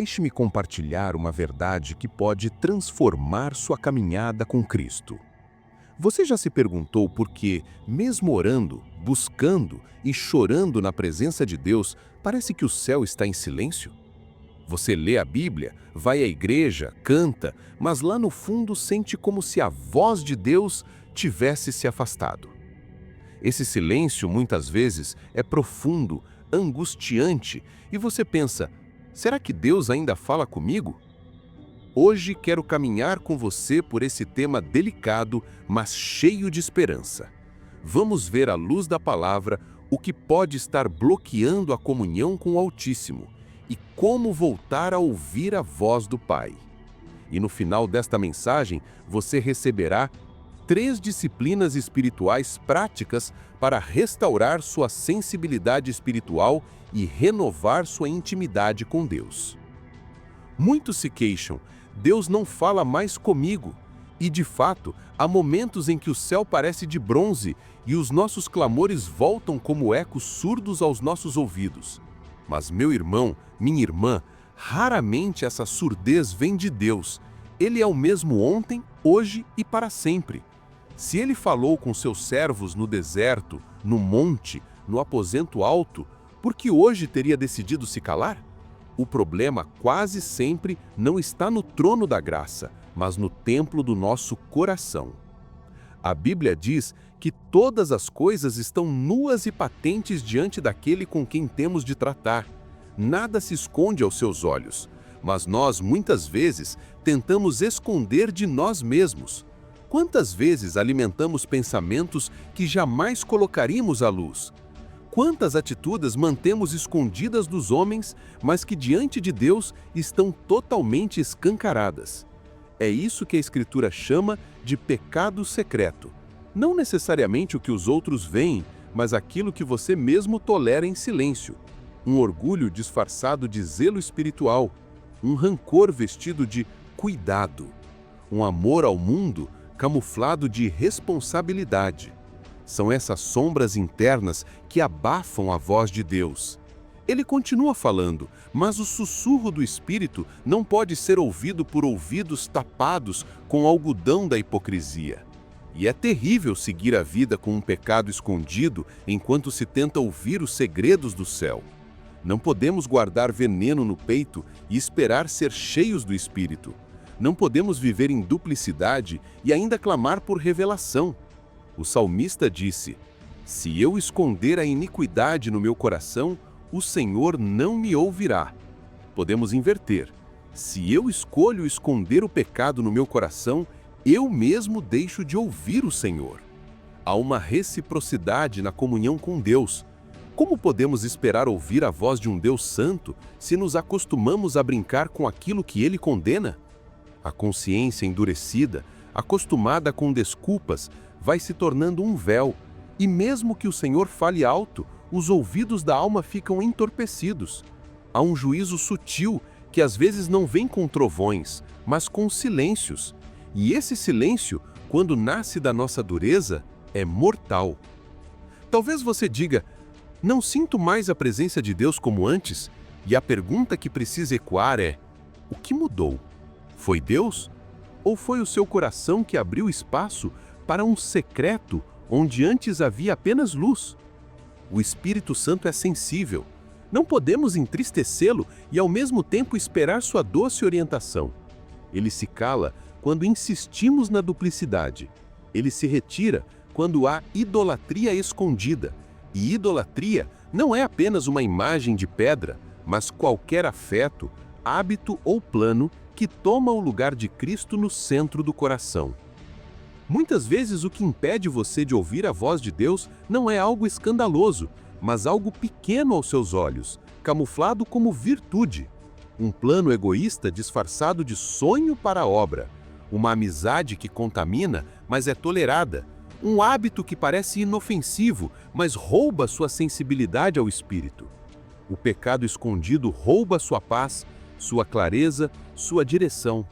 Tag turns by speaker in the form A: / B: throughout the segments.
A: Deixe-me compartilhar uma verdade que pode transformar sua caminhada com Cristo. Você já se perguntou por que, mesmo orando, buscando e chorando na presença de Deus, parece que o céu está em silêncio? Você lê a Bíblia, vai à igreja, canta, mas lá no fundo sente como se a voz de Deus tivesse se afastado. Esse silêncio, muitas vezes, é profundo, angustiante, e você pensa: será que Deus ainda fala comigo? Hoje quero caminhar com você por esse tema delicado, mas cheio de esperança. Vamos ver à luz da palavra o que pode estar bloqueando a comunhão com o Altíssimo e como voltar a ouvir a voz do Pai. E no final desta mensagem, você receberá 3 disciplinas espirituais práticas para restaurar sua sensibilidade espiritual e renovar sua intimidade com Deus. Muitos se queixam: Deus não fala mais comigo. E, de fato, há momentos em que o céu parece de bronze e os nossos clamores voltam como ecos surdos aos nossos ouvidos. Mas, meu irmão, minha irmã, raramente essa surdez vem de Deus. Ele é o mesmo ontem, hoje e para sempre. Se ele falou com seus servos no deserto, no monte, no aposento alto, por que hoje teria decidido se calar? O problema quase sempre não está no trono da graça, mas no templo do nosso coração. A Bíblia diz que todas as coisas estão nuas e patentes diante daquele com quem temos de tratar. Nada se esconde aos seus olhos, mas nós, muitas vezes, tentamos esconder de nós mesmos. Quantas vezes alimentamos pensamentos que jamais colocaríamos à luz? Quantas atitudes mantemos escondidas dos homens, mas que diante de Deus estão totalmente escancaradas? É isso que a Escritura chama de pecado secreto. Não necessariamente o que os outros veem, mas aquilo que você mesmo tolera em silêncio. Um orgulho disfarçado de zelo espiritual, um rancor vestido de cuidado, um amor ao mundo camuflado de responsabilidade. São essas sombras internas que abafam a voz de Deus. Ele continua falando, mas o sussurro do Espírito não pode ser ouvido por ouvidos tapados com algodão da hipocrisia. E é terrível seguir a vida com um pecado escondido enquanto se tenta ouvir os segredos do céu. Não podemos guardar veneno no peito e esperar ser cheios do Espírito. Não podemos viver em duplicidade e ainda clamar por revelação. O salmista disse: se eu esconder a iniquidade no meu coração, o Senhor não me ouvirá. Podemos inverter: se eu escolho esconder o pecado no meu coração, eu mesmo deixo de ouvir o Senhor. Há uma reciprocidade na comunhão com Deus. Como podemos esperar ouvir a voz de um Deus santo se nos acostumamos a brincar com aquilo que ele condena? A consciência endurecida, acostumada com desculpas, vai se tornando um véu, e mesmo que o Senhor fale alto, os ouvidos da alma ficam entorpecidos. Há um juízo sutil que às vezes não vem com trovões, mas com silêncios. E esse silêncio, quando nasce da nossa dureza, é mortal. Talvez você diga: não sinto mais a presença de Deus como antes, e a pergunta que precisa ecoar é: o que mudou? Foi Deus? Ou foi o seu coração que abriu espaço para um secreto onde antes havia apenas luz? O Espírito Santo é sensível. Não podemos entristecê-lo e ao mesmo tempo esperar sua doce orientação. Ele se cala quando insistimos na duplicidade. Ele se retira quando há idolatria escondida. E idolatria não é apenas uma imagem de pedra, mas qualquer afeto, hábito ou plano que toma o lugar de Cristo no centro do coração. Muitas vezes o que impede você de ouvir a voz de Deus não é algo escandaloso, mas algo pequeno aos seus olhos, camuflado como virtude. Um plano egoísta disfarçado de sonho para a obra. Uma amizade que contamina, mas é tolerada. Um hábito que parece inofensivo, mas rouba sua sensibilidade ao Espírito. O pecado escondido rouba sua paz, sua clareza, sua direção.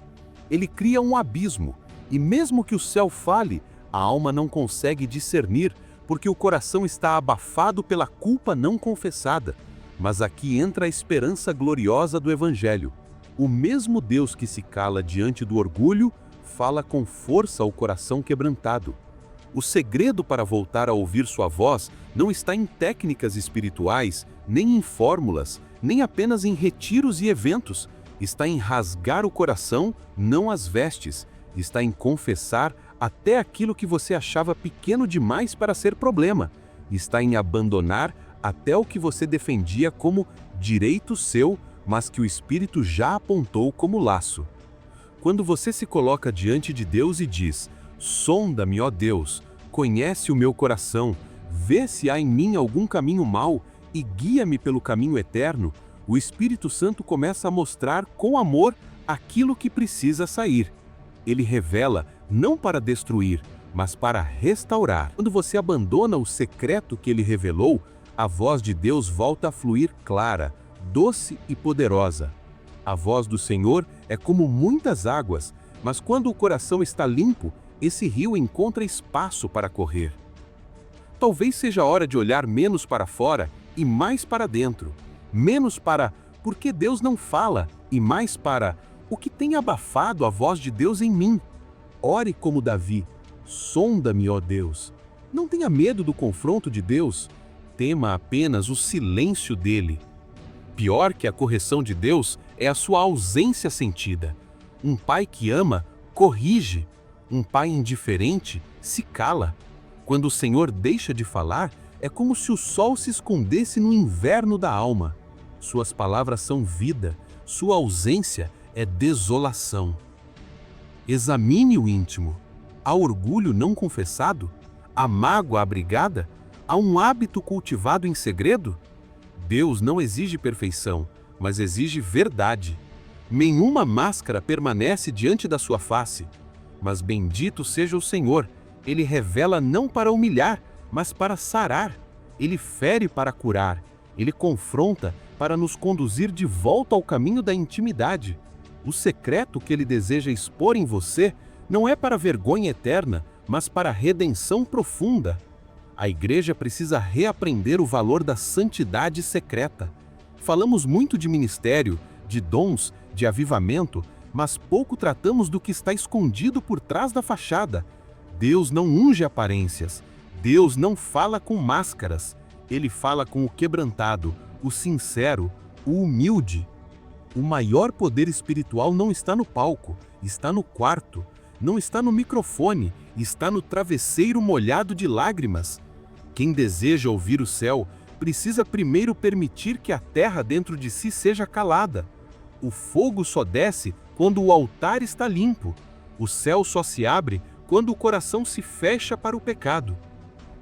A: Ele cria um abismo, e mesmo que o céu fale, a alma não consegue discernir, porque o coração está abafado pela culpa não confessada. Mas aqui entra a esperança gloriosa do Evangelho. O mesmo Deus que se cala diante do orgulho, fala com força ao coração quebrantado. O segredo para voltar a ouvir sua voz não está em técnicas espirituais, nem em fórmulas, nem apenas em retiros e eventos. Está em rasgar o coração, não as vestes. Está em confessar até aquilo que você achava pequeno demais para ser problema. Está em abandonar até o que você defendia como direito seu, mas que o Espírito já apontou como laço. Quando você se coloca diante de Deus e diz: sonda-me, ó Deus, conhece o meu coração, vê se há em mim algum caminho mau e guia-me pelo caminho eterno, o Espírito Santo começa a mostrar com amor aquilo que precisa sair. Ele revela não para destruir, mas para restaurar. Quando você abandona o secreto que ele revelou, a voz de Deus volta a fluir clara, doce e poderosa. A voz do Senhor é como muitas águas, mas quando o coração está limpo, esse rio encontra espaço para correr. Talvez seja hora de olhar menos para fora e mais para dentro. Menos para por que Deus não fala e mais para o que tem abafado a voz de Deus em mim. Ore como Davi: sonda-me, ó Deus. Não tenha medo do confronto de Deus, tema apenas o silêncio dele. Pior que a correção de Deus é a sua ausência sentida. Um pai que ama, corrige. Um pai indiferente se cala. Quando o Senhor deixa de falar, é como se o sol se escondesse no inverno da alma. Suas palavras são vida, sua ausência é desolação. Examine o íntimo. Há orgulho não confessado? Há mágoa abrigada? Há um hábito cultivado em segredo? Deus não exige perfeição, mas exige verdade. Nenhuma máscara permanece diante da sua face. Mas bendito seja o Senhor, Ele revela não para humilhar, mas para sarar. Ele fere para curar. Ele confronta para nos conduzir de volta ao caminho da intimidade. O secreto que Ele deseja expor em você não é para vergonha eterna, mas para redenção profunda. A igreja precisa reaprender o valor da santidade secreta. Falamos muito de ministério, de dons, de avivamento, mas pouco tratamos do que está escondido por trás da fachada. Deus não unge aparências. Deus não fala com máscaras. Ele fala com o quebrantado, o sincero, o humilde. O maior poder espiritual não está no palco, está no quarto. Não está no microfone, está no travesseiro molhado de lágrimas. Quem deseja ouvir o céu precisa primeiro permitir que a terra dentro de si seja calada. O fogo só desce quando o altar está limpo. O céu só se abre quando o coração se fecha para o pecado.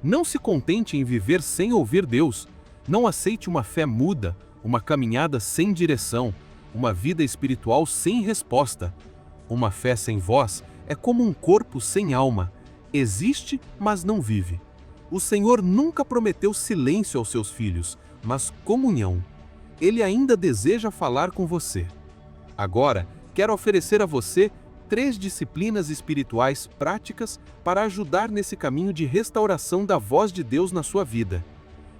A: Não se contente em viver sem ouvir Deus. Não aceite uma fé muda, uma caminhada sem direção, uma vida espiritual sem resposta. Uma fé sem voz é como um corpo sem alma. Existe, mas não vive. O Senhor nunca prometeu silêncio aos seus filhos, mas comunhão. Ele ainda deseja falar com você. Agora, quero oferecer a você 3 disciplinas espirituais práticas para ajudar nesse caminho de restauração da voz de Deus na sua vida.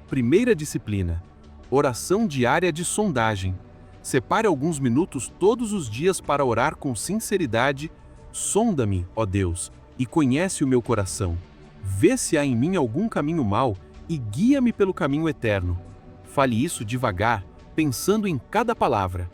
A: Primeira disciplina: oração diária de sondagem. Separe alguns minutos todos os dias para orar com sinceridade. Sonda-me, ó Deus, e conhece o meu coração. Vê se há em mim algum caminho mau e guia-me pelo caminho eterno. Fale isso devagar, pensando em cada palavra.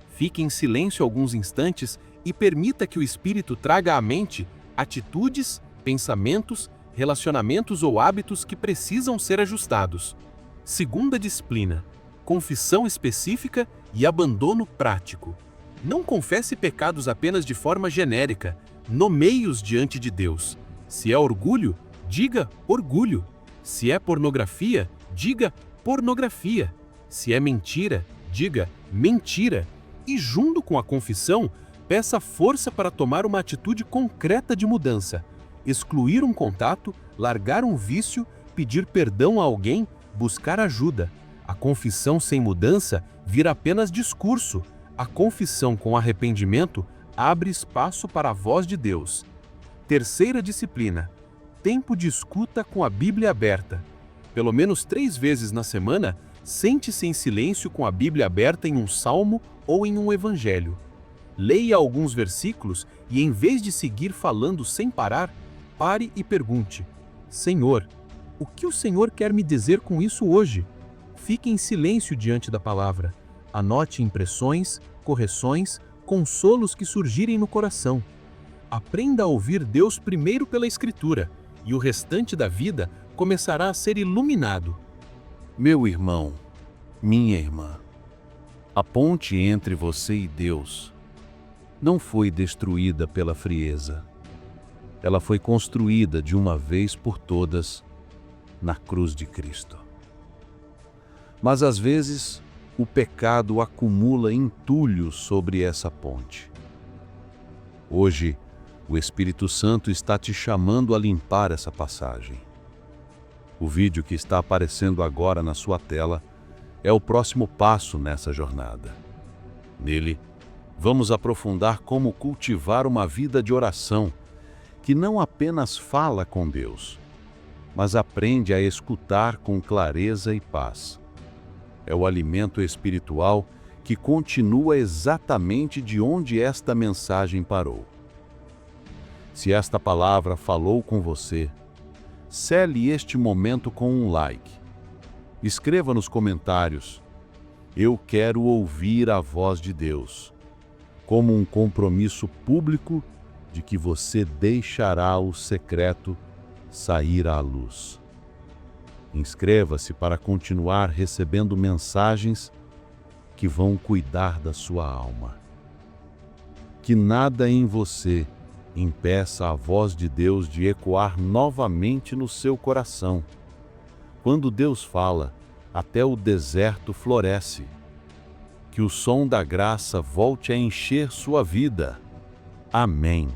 A: Fique em silêncio alguns instantes e permita que o Espírito traga à mente atitudes, pensamentos, relacionamentos ou hábitos que precisam ser ajustados. Segunda disciplina: confissão específica e abandono prático. Não confesse pecados apenas de forma genérica, nomeie-os diante de Deus. Se é orgulho, diga orgulho. Se é pornografia, diga pornografia. Se é mentira, diga mentira. E junto com a confissão, peça força para tomar uma atitude concreta de mudança. Excluir um contato, largar um vício, pedir perdão a alguém, buscar ajuda. A confissão sem mudança vira apenas discurso. A confissão com arrependimento abre espaço para a voz de Deus. Terceira disciplina: tempo de escuta com a Bíblia aberta. Pelo menos 3 vezes na semana, sente-se em silêncio com a Bíblia aberta em um salmo ou em um evangelho. Leia alguns versículos e, em vez de seguir falando sem parar, pare e pergunte: Senhor, o que o Senhor quer me dizer com isso hoje? Fique em silêncio diante da palavra. Anote impressões, correções, consolos que surgirem no coração. Aprenda a ouvir Deus primeiro pela Escritura, e o restante da vida começará a ser iluminado.
B: Meu irmão, minha irmã, a ponte entre você e Deus não foi destruída pela frieza. Ela foi construída de uma vez por todas na cruz de Cristo. Mas às vezes o pecado acumula entulhos sobre essa ponte. Hoje, o Espírito Santo está te chamando a limpar essa passagem. O vídeo que está aparecendo agora na sua tela é o próximo passo nessa jornada. Nele, vamos aprofundar como cultivar uma vida de oração que não apenas fala com Deus, mas aprende a escutar com clareza e paz. É o alimento espiritual que continua exatamente de onde esta mensagem parou. Se esta palavra falou com você, cele este momento com um like. Escreva nos comentários: eu quero ouvir a voz de Deus, como um compromisso público de que você deixará o secreto sair à luz. Inscreva-se para continuar recebendo mensagens que vão cuidar da sua alma. Que nada em você impeça a voz de Deus de ecoar novamente no seu coração. Quando Deus fala, até o deserto floresce. Que o som da graça volte a encher sua vida. Amém.